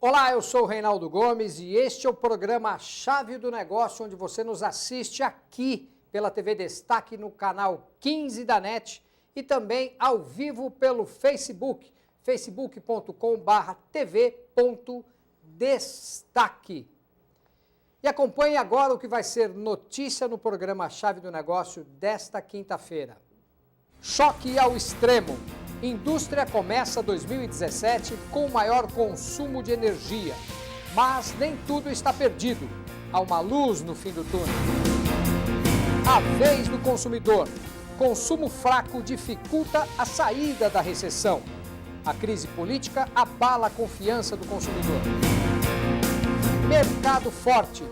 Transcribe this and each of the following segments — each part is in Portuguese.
Olá, eu sou o Reinaldo Gomes e este é o programa Chave do Negócio, onde você nos assiste aqui pela TV Destaque no canal 15 da NET e também ao vivo pelo Facebook, facebook.com/tv.destaque. E acompanhe agora o que vai ser notícia no programa Chave do Negócio desta quinta-feira. Choque ao extremo. Indústria começa 2017 com maior consumo de energia, mas nem tudo está perdido. Há uma luz no fim do túnel. A vez do consumidor. Consumo fraco dificulta a saída da recessão. A crise política abala a confiança do consumidor. Mercado forte.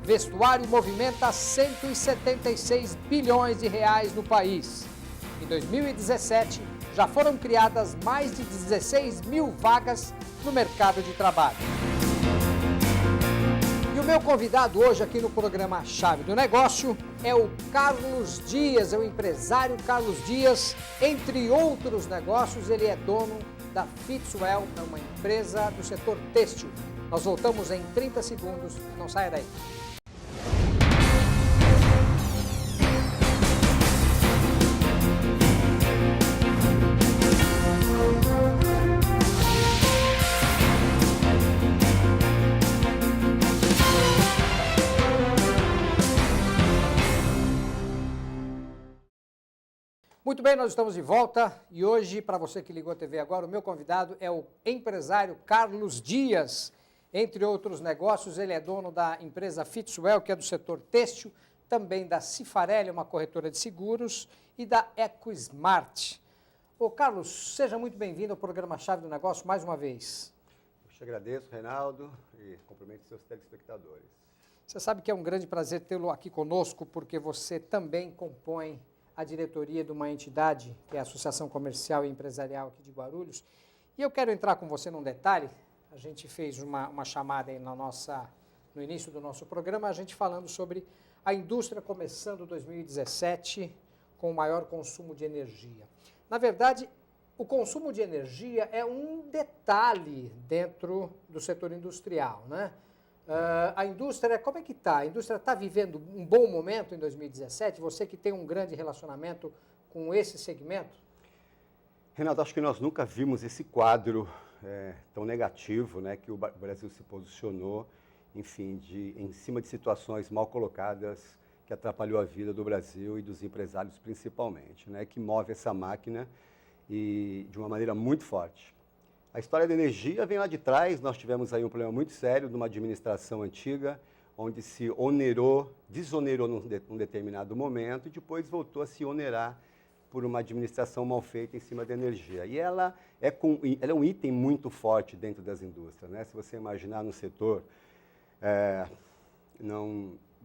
Vestuário movimenta 176 bilhões de reais no país. Em 2017, já foram criadas mais de 16 mil vagas no mercado de trabalho. E o meu convidado hoje aqui no programa Chave do Negócio é o Carlos Dias, é o empresário Carlos Dias. Entre outros negócios, ele é dono da Fitwel, é uma empresa do setor têxtil. Nós voltamos em 30 segundos, não saia daí. Muito bem, nós estamos de volta e hoje, para você que ligou a TV agora, o meu convidado é o empresário Carlos Dias. Entre outros negócios, ele é dono da empresa Fitwel, que é do setor têxtil, também da Cifarelli, uma corretora de seguros, e da EcoSmart. Ô Carlos, seja muito bem-vindo ao programa Chave do Negócio mais uma vez. Eu te agradeço, Reinaldo, e cumprimento seus telespectadores. Você sabe que é um grande prazer tê-lo aqui conosco, porque você também compõe a diretoria de uma entidade, que é a Associação Comercial e Empresarial aqui de Guarulhos. E eu quero entrar com você num detalhe. A gente fez uma chamada aí no início do nosso programa, a gente falando sobre a indústria começando 2017 com o maior consumo de energia. Na verdade, o consumo de energia é um detalhe dentro do setor industrial, né? A indústria, como é que está? A indústria está vivendo um bom momento em 2017? Você que tem um grande relacionamento com esse segmento? Renato, acho que nós nunca vimos esse quadro tão negativo, né, que o Brasil se posicionou, enfim, em cima de situações mal colocadas que atrapalhou a vida do Brasil e dos empresários principalmente, né, que move essa máquina e de uma maneira muito forte. A história da energia vem lá de trás, nós tivemos aí um problema muito sério de uma administração antiga, onde se desonerou num determinado momento e depois voltou a se onerar por uma administração mal feita em cima da energia. E ela é um item muito forte dentro das indústrias, né? Se você imaginar no setor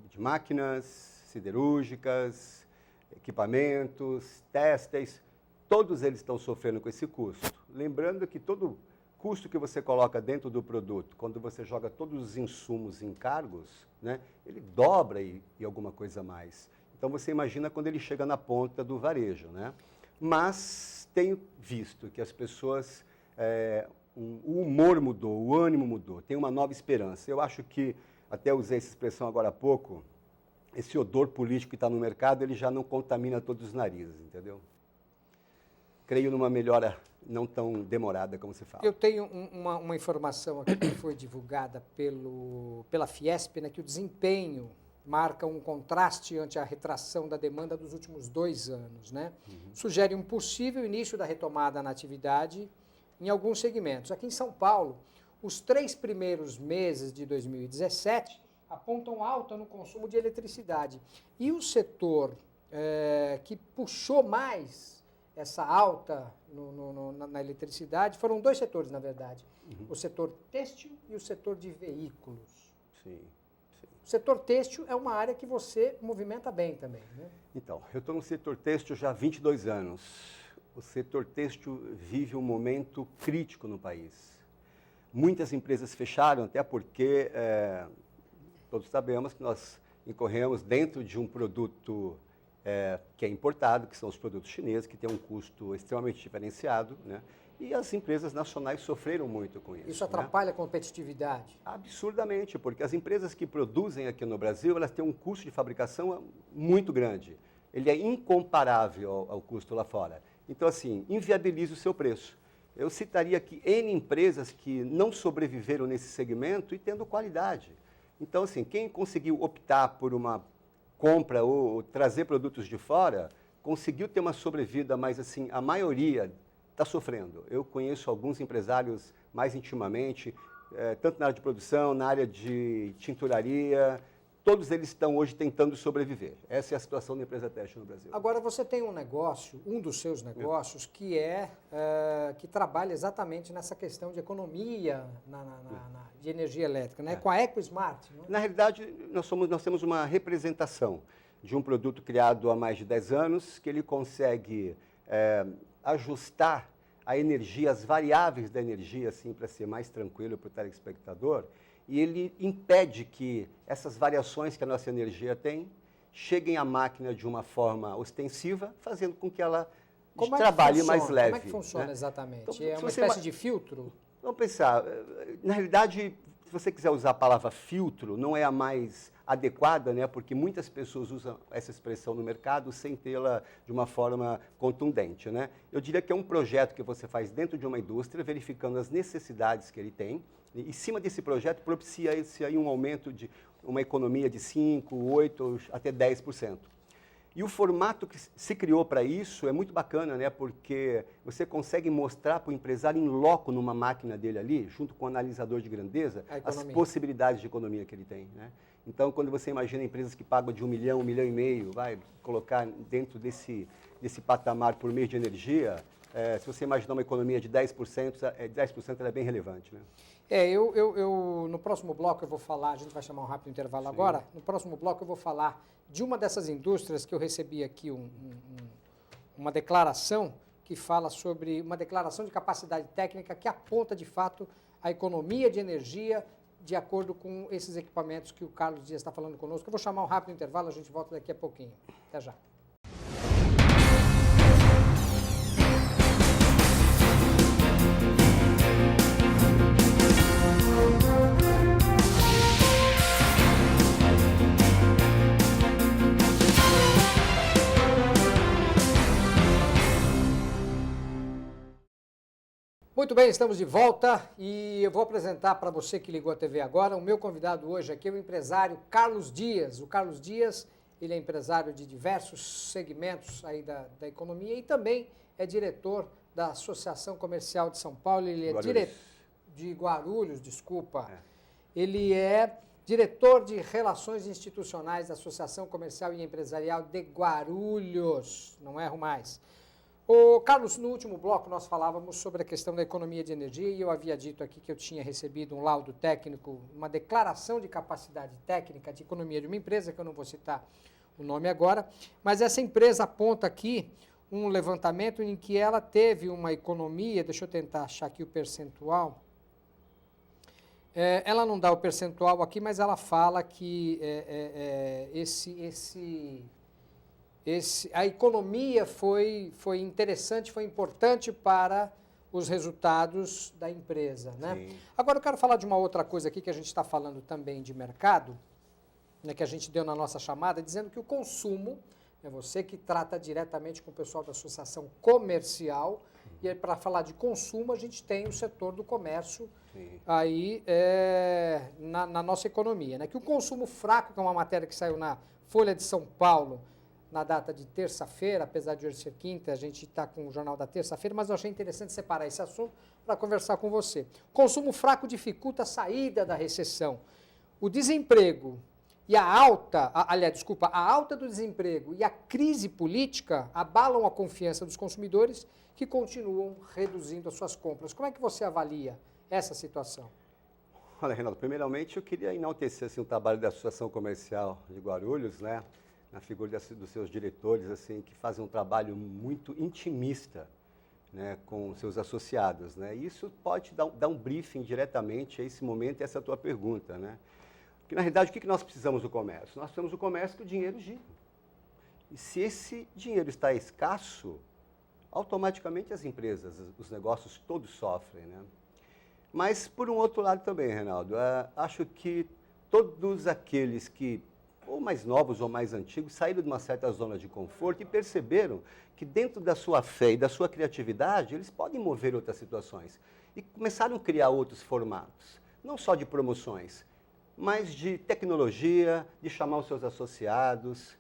de máquinas, siderúrgicas, equipamentos, têxteis, todos eles estão sofrendo com esse custo. Lembrando que todo custo que você coloca dentro do produto, quando você joga todos os insumos em cargos, né, ele dobra e alguma coisa a mais. Então você imagina quando ele chega na ponta do varejo, né? Mas tenho visto que as pessoas, o humor mudou, o ânimo mudou, tem uma nova esperança. Eu acho que, até usei essa expressão agora há pouco, esse odor político que está no mercado, ele já não contamina todos os narizes, entendeu? Creio numa melhora não tão demorada como se fala. Eu tenho uma informação aqui que foi divulgada pela Fiesp, né, que o desempenho marca um contraste ante a retração da demanda dos últimos 2 anos. Né? Sugere um possível início da retomada na atividade em alguns segmentos. Aqui em São Paulo, os 3 primeiros meses de 2017 apontam alta no consumo de eletricidade. E o setor que puxou mais essa alta na eletricidade, foram 2 setores, na verdade. O setor têxtil e o setor de veículos. Sim. O setor têxtil é uma área que você movimenta bem também, né? Então, eu estou no setor têxtil já há 22 anos. O setor têxtil vive um momento crítico no país. Muitas empresas fecharam, até porque todos sabemos que nós incorremos dentro de um produto que é importado, que são os produtos chineses, que tem um custo extremamente diferenciado, né? E as empresas nacionais sofreram muito com isso. Isso atrapalha a competitividade? Absurdamente, porque as empresas que produzem aqui no Brasil, elas têm um custo de fabricação muito grande. Ele é incomparável ao custo lá fora. Então, assim, inviabiliza o seu preço. Eu citaria aqui N empresas que não sobreviveram nesse segmento e tendo qualidade. Então, assim, quem conseguiu optar por uma compra ou trazer produtos de fora, conseguiu ter uma sobrevida, mas, assim, a maioria está sofrendo. Eu conheço alguns empresários mais intimamente, tanto na área de produção, na área de tinturaria, todos eles estão hoje tentando sobreviver. Essa é a situação da empresa têxtil no Brasil. Agora, você tem um negócio, um dos seus negócios, que trabalha exatamente nessa questão de economia de energia elétrica, né? Com a EcoSmart. Não é? Na realidade, nós temos uma representação de um produto criado há mais de 10 anos, que ele consegue ajustar a energia, as variáveis da energia, assim, para ser mais tranquilo para o telespectador, e ele impede que essas variações que a nossa energia tem cheguem à máquina de uma forma ostensiva, fazendo com que ela trabalhe mais leve. Como é que funciona, né? Exatamente? Então, é uma espécie de filtro? Vamos pensar, na realidade, se você quiser usar a palavra filtro, não é a mais adequada, né? Porque muitas pessoas usam essa expressão no mercado sem tê-la de uma forma contundente, né? Eu diria que é um projeto que você faz dentro de uma indústria, verificando as necessidades que ele tem, e em cima desse projeto propicia-se aí um aumento de uma economia de 5%, 8% até 10%. E o formato que se criou para isso é muito bacana, né? Porque você consegue mostrar para o empresário em loco numa máquina dele ali, junto com o analisador de grandeza, as possibilidades de economia que ele tem, né? Então, quando você imagina empresas que pagam de 1 milhão, 1,5 milhão, vai colocar dentro desse patamar por mês de energia, se você imaginar uma economia de 10%, 10% ela é bem relevante, né? No próximo bloco eu vou falar, a gente vai chamar um rápido intervalo agora, no próximo bloco eu vou falar de uma dessas indústrias que eu recebi aqui uma declaração que fala sobre uma declaração de capacidade técnica que aponta de fato a economia de energia de acordo com esses equipamentos que o Carlos Dias está falando conosco. Eu vou chamar um rápido intervalo, a gente volta daqui a pouquinho. Até já. Muito bem, estamos de volta e eu vou apresentar para você que ligou a TV agora, o meu convidado hoje aqui é o empresário Carlos Dias. O Carlos Dias, ele é empresário de diversos segmentos aí da economia e também é diretor da Associação Comercial de São Paulo, ele é diretor de Guarulhos, desculpa. Ele é diretor de Relações Institucionais da Associação Comercial e Empresarial de Guarulhos, não erro mais. Ô, Carlos, no último bloco nós falávamos sobre a questão da economia de energia e eu havia dito aqui que eu tinha recebido um laudo técnico, uma declaração de capacidade técnica de economia de uma empresa, que eu não vou citar o nome agora, mas essa empresa aponta aqui um levantamento em que ela teve uma economia, deixa eu tentar achar aqui o percentual, ela não dá o percentual aqui, mas ela fala que a economia foi interessante, foi importante para os resultados da empresa, né? Sim. Agora eu quero falar de uma outra coisa aqui que a gente está falando também de mercado, né, que a gente deu na nossa chamada, dizendo que o consumo, é você que trata diretamente com o pessoal da associação comercial, e para falar de consumo a gente tem o setor do comércio aí na nossa economia, né? Que o consumo fraco, que é uma matéria que saiu na Folha de São Paulo, na data de terça-feira, apesar de hoje ser quinta, a gente está com o jornal da terça-feira, mas eu achei interessante separar esse assunto para conversar com você. Consumo fraco dificulta a saída da recessão. O desemprego e a alta do desemprego e a crise política abalam a confiança dos consumidores que continuam reduzindo as suas compras. Como é que você avalia essa situação? Olha, Renato, primeiramente eu queria enaltecer assim, o trabalho da Associação Comercial de Guarulhos, né? Na figura dos seus diretores, assim, que fazem um trabalho muito intimista, né, com seus associados, né? E isso pode dar um briefing diretamente a esse momento e essa é a tua pergunta, né? Porque, na realidade, o que nós precisamos do comércio? Nós precisamos do comércio que o dinheiro gira. E se esse dinheiro está escasso, automaticamente as empresas, os negócios todos sofrem, né? Mas, por um outro lado também, Reinaldo, acho que todos aqueles que, ou mais novos ou mais antigos, saíram de uma certa zona de conforto e perceberam que dentro da sua fé e da sua criatividade, eles podem mover outras situações. E começaram a criar outros formatos, não só de promoções, mas de tecnologia, de chamar os seus associados,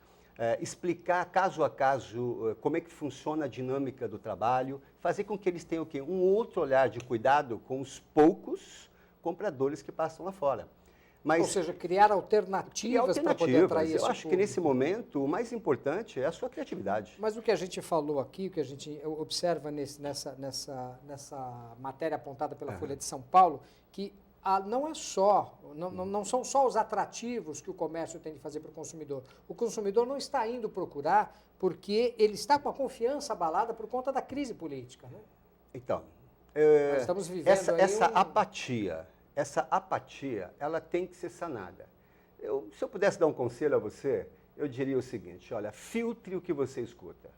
explicar caso a caso como é que funciona a dinâmica do trabalho, fazer com que eles tenham o quê? Um outro olhar de cuidado com os poucos compradores que passam lá fora. Ou seja, criar alternativas para poder atrair esse público. Eu acho que nesse momento o mais importante é a sua criatividade. Mas o que a gente falou aqui, o que a gente observa nessa matéria apontada pela Folha de São Paulo, que não é só, não são só os atrativos que o comércio tem de fazer para o consumidor. O consumidor não está indo procurar porque ele está com a confiança abalada por conta da crise política, né? Então, nós estamos vivendo essa apatia, ela tem que ser sanada. Se eu pudesse dar um conselho a você, eu diria o seguinte, olha, filtre o que você escuta.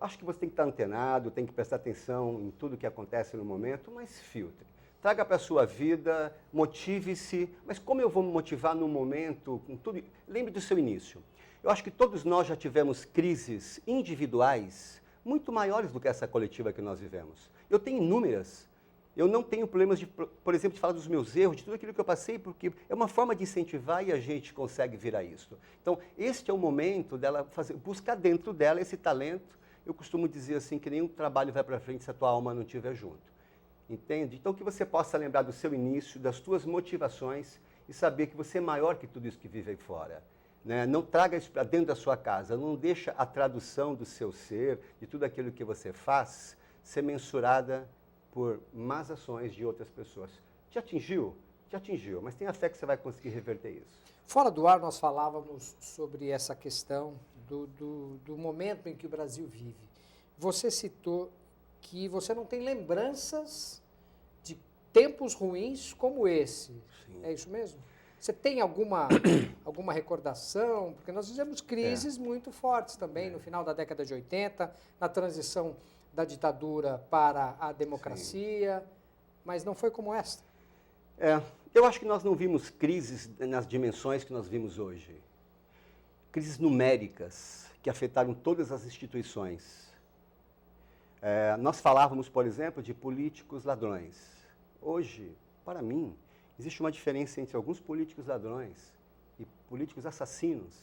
Acho que você tem que estar antenado, tem que prestar atenção em tudo que acontece no momento, mas filtre. Traga para a sua vida, motive-se, mas como eu vou me motivar no momento, com tudo? Lembre do seu início. Eu acho que todos nós já tivemos crises individuais muito maiores do que essa coletiva que nós vivemos. Eu tenho inúmeras. Eu não tenho problemas, por exemplo, de falar dos meus erros, de tudo aquilo que eu passei, porque é uma forma de incentivar e a gente consegue virar isso. Então, este é o momento dela buscar dentro dela esse talento. Eu costumo dizer assim, que nenhum trabalho vai para frente se a tua alma não estiver junto. Entende? Então, que você possa lembrar do seu início, das tuas motivações e saber que você é maior que tudo isso que vive aí fora. Né? Não traga isso para dentro da sua casa, não deixa a tradução do seu ser, de tudo aquilo que você faz, ser mensurada por más ações de outras pessoas. Te atingiu? Te atingiu, mas tenha fé que você vai conseguir reverter isso. Fora do ar, nós falávamos sobre essa questão do momento em que o Brasil vive. Você citou que você não tem lembranças de tempos ruins como esse. Sim. É isso mesmo? Você tem alguma recordação? Porque nós vivemos crises muito fortes também no final da década de 80, na transição da ditadura para a democracia, sim, mas não foi como esta. Eu acho que nós não vimos crises nas dimensões que nós vimos hoje. Crises numéricas que afetaram todas as instituições. Nós falávamos, por exemplo, de políticos ladrões. Hoje, para mim, existe uma diferença entre alguns políticos ladrões e políticos assassinos.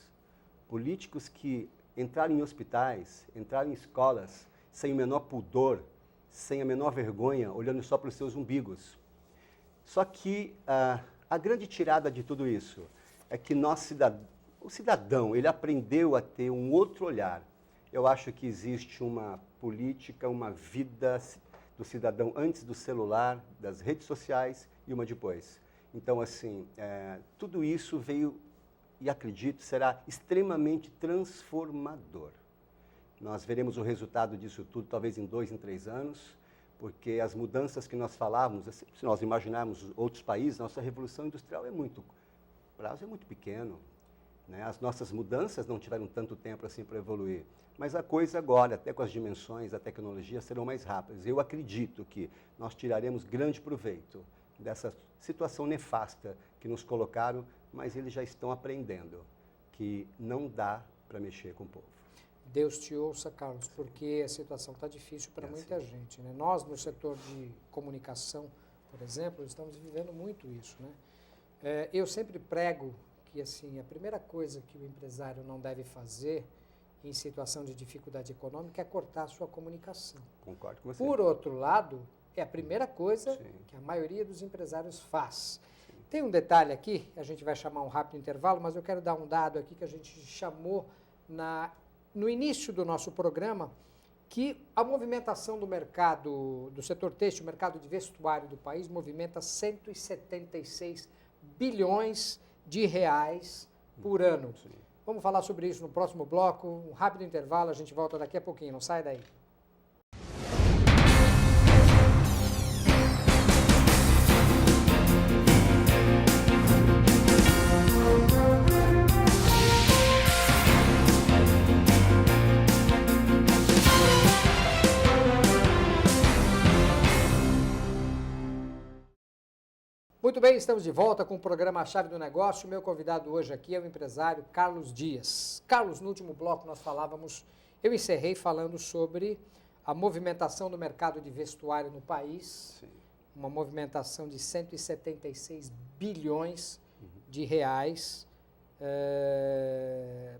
Políticos que entraram em hospitais, entraram em escolas, sem o menor pudor, sem a menor vergonha, olhando só para os seus umbigos. Só que a grande tirada de tudo isso é que o cidadão, ele aprendeu a ter um outro olhar. Eu acho que existe uma política, uma vida do cidadão antes do celular, das redes sociais e uma depois. Então, assim, tudo isso veio, e acredito, será extremamente transformador. Nós veremos o resultado disso tudo talvez em 2, em 3 anos, porque as mudanças que nós falávamos, assim, se nós imaginarmos outros países, nossa revolução industrial o prazo é muito pequeno. Né? As nossas mudanças não tiveram tanto tempo assim para evoluir. Mas a coisa agora, até com as dimensões da tecnologia, serão mais rápidas. Eu acredito que nós tiraremos grande proveito dessa situação nefasta que nos colocaram, mas eles já estão aprendendo que não dá para mexer com o povo. Deus te ouça, Carlos, porque a situação está difícil para muita gente. Né? Nós, no setor de comunicação, por exemplo, estamos vivendo muito isso. Né? Eu sempre prego que assim, a primeira coisa que o empresário não deve fazer em situação de dificuldade econômica é cortar a sua comunicação. Concordo com você. Por outro lado, é a primeira coisa Sim. que a maioria dos empresários faz. Sim. Tem um detalhe aqui, a gente vai chamar um rápido intervalo, mas eu quero dar um dado aqui que a gente chamou no início do nosso programa, que a movimentação do mercado, do setor têxtil, mercado de vestuário do país, movimenta 176 bilhões de reais por ano. Sim. Vamos falar sobre isso no próximo bloco, um rápido intervalo, a gente volta daqui a pouquinho, não sai daí. Muito bem, estamos de volta com o programa A Chave do Negócio. Meu convidado hoje aqui é o empresário Carlos Dias. Carlos, no último bloco eu encerrei falando sobre a movimentação do mercado de vestuário no país. Sim. Uma movimentação de 176 bilhões de reais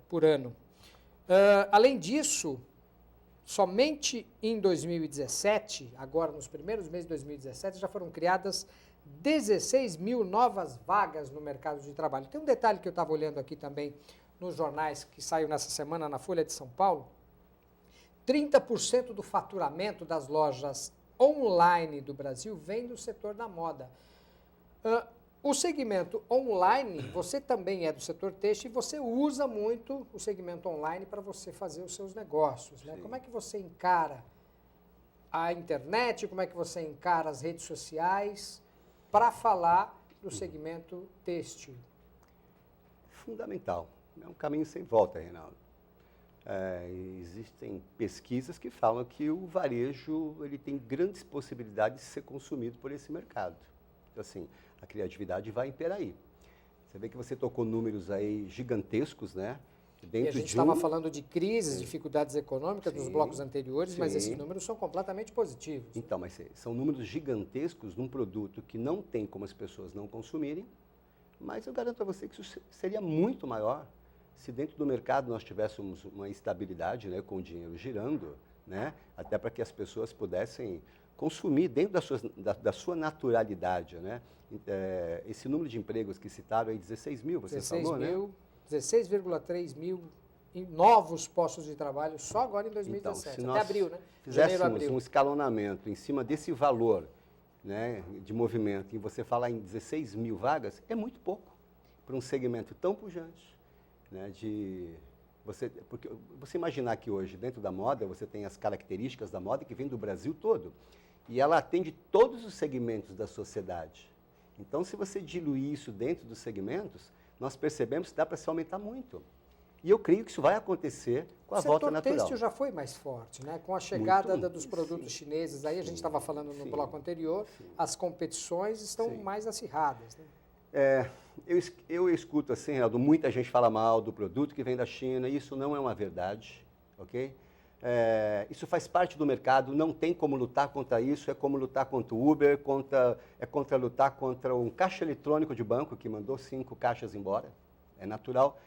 por ano. Além disso, somente em 2017, agora nos primeiros meses de 2017, já foram criadas 16 mil novas vagas no mercado de trabalho. Tem um detalhe que eu estava olhando aqui também nos jornais que saiu nessa semana na Folha de São Paulo. 30% do faturamento das lojas online do Brasil vem do setor da moda. O segmento online, você também é do setor têxtil e você usa muito o segmento online para você fazer os seus negócios, né? Como é que você encara a internet, como é que você encara as redes sociais para falar do segmento têxtil? Fundamental. É um caminho sem volta, Reinaldo. Existem pesquisas que falam que o varejo ele tem grandes possibilidades de ser consumido por esse mercado. Então, assim, a criatividade vai imperar aí. Você vê que você tocou números aí gigantescos, né? E a gente estava falando de crises, dificuldades econômicas nos blocos anteriores, mas esses números são completamente positivos. Então, mas são números gigantescos num produto que não tem como as pessoas não consumirem, mas eu garanto a você que isso seria muito maior se dentro do mercado nós tivéssemos uma estabilidade, né, com o dinheiro girando, né, até para que as pessoas pudessem consumir dentro da sua naturalidade, né? Esse número de empregos que citaram aí, 16 mil, você falou, né? 16,3 mil novos postos de trabalho só agora em 2017, então, até abril, né? Fizéssemos um escalonamento em cima desse valor, né, de movimento, e você falar em 16 mil vagas, é muito pouco para um segmento tão pujante, né, porque você imaginar que hoje, dentro da moda, você tem as características da moda que vem do Brasil todo, e ela atende todos os segmentos da sociedade. Então, se você diluir isso dentro dos segmentos, nós percebemos que dá para se aumentar muito. E eu creio que isso vai acontecer com a volta natural. O setor têxtil já foi mais forte, né? Com a chegada dos produtos chineses, aí a gente estava falando no bloco anterior, as competições estão mais acirradas, né? Eu escuto assim, Reinaldo, muita gente fala mal do produto que vem da China, isso não é uma verdade, ok? Isso faz parte do mercado, não tem como lutar contra isso, é como lutar contra o Uber, contra lutar contra um caixa eletrônico de banco que mandou 5 caixas embora, é natural.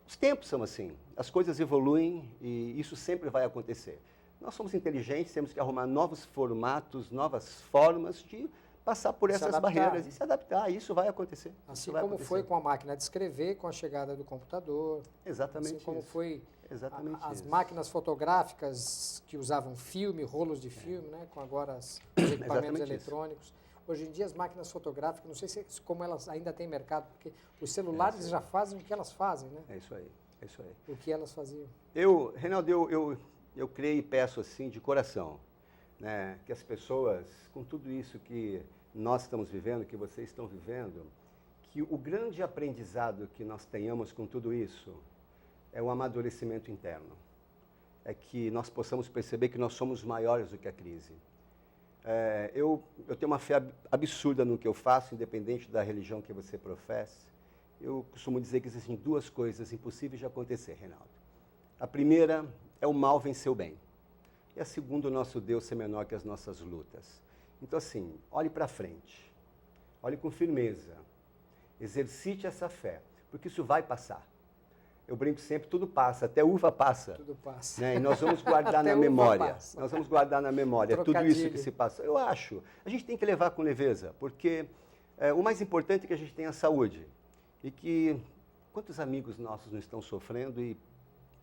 Os tempos são assim, as coisas evoluem e isso sempre vai acontecer. Nós somos inteligentes, temos que arrumar novos formatos, novas formas de passar por essas barreiras e se adaptar, isso vai acontecer. Assim como foi com a máquina de escrever, com a chegada do computador. Exatamente assim como isso. Foi as isso. máquinas fotográficas que usavam filme, rolos de filme, né? Com agora os equipamentos eletrônicos. Isso. Hoje em dia as máquinas fotográficas, não sei como elas ainda têm mercado, porque os celulares já fazem o que elas fazem, né? É isso aí. O que elas faziam. Reinaldo, eu creio e peço assim de coração, né, que as pessoas, com tudo isso que nós estamos vivendo, que vocês estão vivendo, que o grande aprendizado que nós tenhamos com tudo isso é o amadurecimento interno. É que nós possamos perceber que nós somos maiores do que a crise. Eu tenho uma fé absurda no que eu faço, independente da religião que você professa. Eu costumo dizer que existem 2 coisas impossíveis de acontecer, Reinaldo. A primeira é o mal vencer o bem. E a segunda, o nosso Deus ser menor que as nossas lutas. Então, assim, olhe para frente. Olhe com firmeza. Exercite essa fé, porque isso vai passar. Eu brinco sempre, tudo passa, até uva passa. Tudo passa. Né? E nós vamos guardar na memória. Nós vamos guardar na memória tudo isso que se passa. Eu acho. A gente tem que levar com leveza, porque o mais importante é que a gente tenha saúde. E que quantos amigos nossos não estão sofrendo e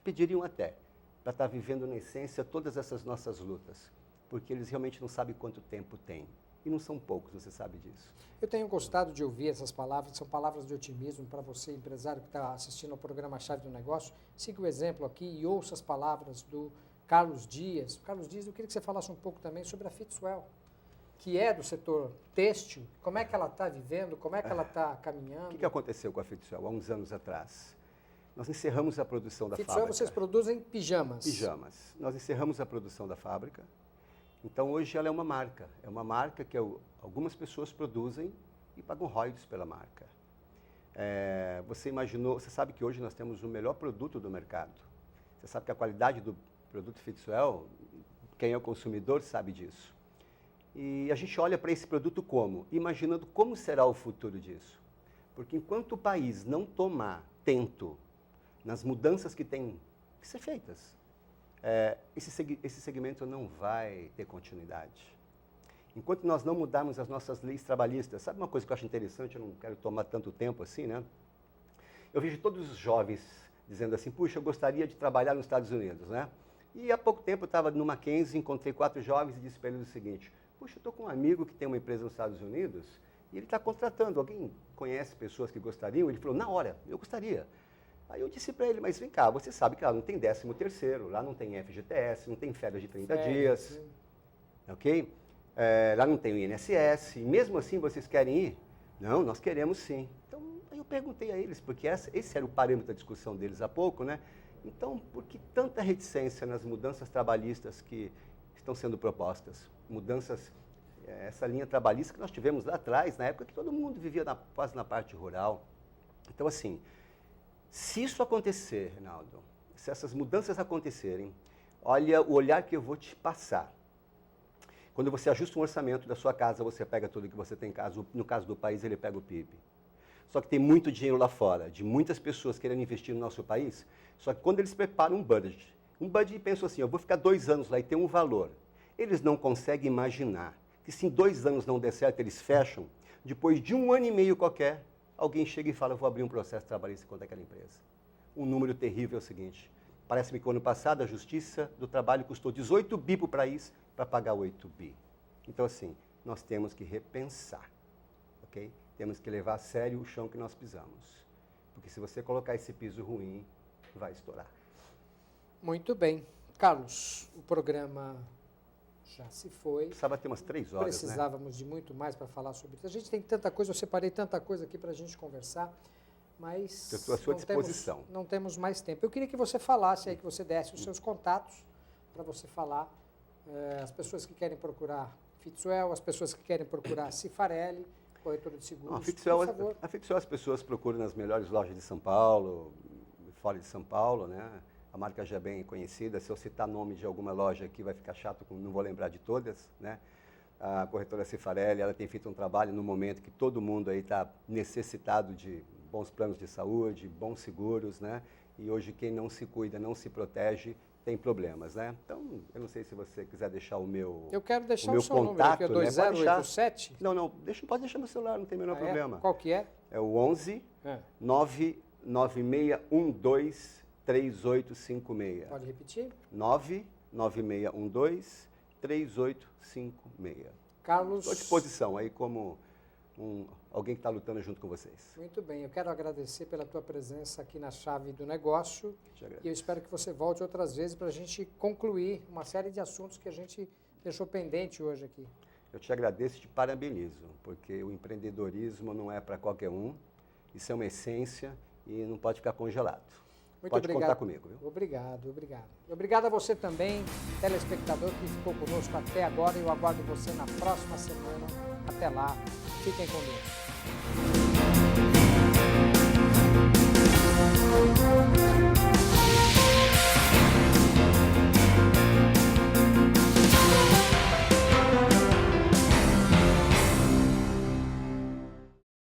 pediriam até para estar vivendo na essência todas essas nossas lutas, porque eles realmente não sabem quanto tempo tem. E não são poucos, você sabe disso. Eu tenho gostado de ouvir essas palavras, são palavras de otimismo para você, empresário que está assistindo ao programa Chave do Negócio. Siga o exemplo aqui e ouça as palavras do Carlos Dias. Carlos Dias, eu queria que você falasse um pouco também sobre a Fitswell, que é do setor têxtil. Como é que ela está vivendo, como é que ela está caminhando? O que aconteceu com a Fitswell há uns anos atrás? Nós encerramos a produção da Fitswell, fábrica. Vocês produzem pijamas. Pijamas. Nós encerramos a produção da fábrica. Então, hoje ela é uma marca que algumas pessoas produzem e pagam royalties pela marca. Você sabe que hoje nós temos o melhor produto do mercado. Você sabe que a qualidade do produto Fitwel, quem é o consumidor sabe disso. E a gente olha para esse produto como? Imaginando como será o futuro disso. Porque enquanto o país não tomar tento nas mudanças que têm que ser feitas, esse segmento não vai ter continuidade. Enquanto nós não mudarmos as nossas leis trabalhistas, sabe uma coisa que eu acho interessante, eu não quero tomar tanto tempo assim, né? Eu vejo todos os jovens dizendo assim, puxa, eu gostaria de trabalhar nos Estados Unidos, né? E há pouco tempo eu estava no Mackenzie, encontrei 4 jovens e disse para eles o seguinte, puxa, eu estou com um amigo que tem uma empresa nos Estados Unidos e ele está contratando, alguém conhece pessoas que gostariam? Ele falou, na hora, eu gostaria. Aí eu disse para ele, mas vem cá, você sabe que lá não tem 13º, lá não tem FGTS, não tem férias de 30 dias, ok? Lá não tem o INSS, e mesmo assim vocês querem ir? Não, nós queremos sim. Então, aí eu perguntei a eles, porque esse era o parâmetro da discussão deles há pouco, né? Então, por que tanta reticência nas mudanças trabalhistas que estão sendo propostas? Mudanças, essa linha trabalhista que nós tivemos lá atrás, na época que todo mundo vivia quase na parte rural. Então, assim, se isso acontecer, Reinaldo, se essas mudanças acontecerem, olha o olhar que eu vou te passar. Quando você ajusta um orçamento da sua casa, você pega tudo que você tem em casa. No caso do país, ele pega o PIB. Só que tem muito dinheiro lá fora, de muitas pessoas querendo investir no nosso país. Só que quando eles preparam um budget e pensam assim, eu vou ficar 2 anos lá e tem um valor. Eles não conseguem imaginar que se em 2 anos não der certo, eles fecham. Depois de 1 ano e meio qualquer, alguém chega e fala, eu vou abrir um processo trabalhista contra aquela empresa. Um número terrível é o seguinte, parece-me que o ano passado a Justiça do Trabalho custou 18 bi para o país para pagar 8 bi. Então, assim, nós temos que repensar, ok? Temos que levar a sério o chão que nós pisamos. Porque se você colocar esse piso ruim, vai estourar. Muito bem. Carlos, o programa já se foi. Precisava ter umas 3 horas, Precisávamos de muito mais para falar sobre isso. A gente tem tanta coisa, eu separei tanta coisa aqui para a gente conversar, mas eu estou à sua disposição. Não temos mais tempo. Eu queria que você falasse aí, que você desse os seus contatos para você falar. As pessoas que querem procurar Fitwel, as pessoas que querem procurar Cifarelli, corretora de seguros, por favor. A Fitwel as pessoas procuram nas melhores lojas de São Paulo, fora de São Paulo, né? A marca já é bem conhecida, se eu citar nome de alguma loja aqui vai ficar chato, não vou lembrar de todas, né? A corretora Cifarelli, ela tem feito um trabalho no momento que todo mundo aí está necessitado de bons planos de saúde, bons seguros, né? E hoje quem não se cuida, não se protege, tem problemas, né? Então, eu não sei se você quiser deixar o meu Eu quero deixar o seu contato, número, que é 2087. Não, pode deixar no celular, não tem o menor problema. Qual que é? É o 11 99612 3856. Pode repetir? 99612 3856. Carlos. Estou à disposição aí como alguém que está lutando junto com vocês. Muito bem, eu quero agradecer pela tua presença aqui na Chave do Negócio. E eu espero que você volte outras vezes para a gente concluir uma série de assuntos que a gente deixou pendente hoje aqui. Eu te agradeço e te parabenizo, porque o empreendedorismo não é para qualquer um, isso é uma essência e não pode ficar congelado. Pode contar comigo, viu? Obrigado. Obrigado a você também, telespectador que ficou conosco até agora. Eu aguardo você na próxima semana. Até lá, fiquem com Deus.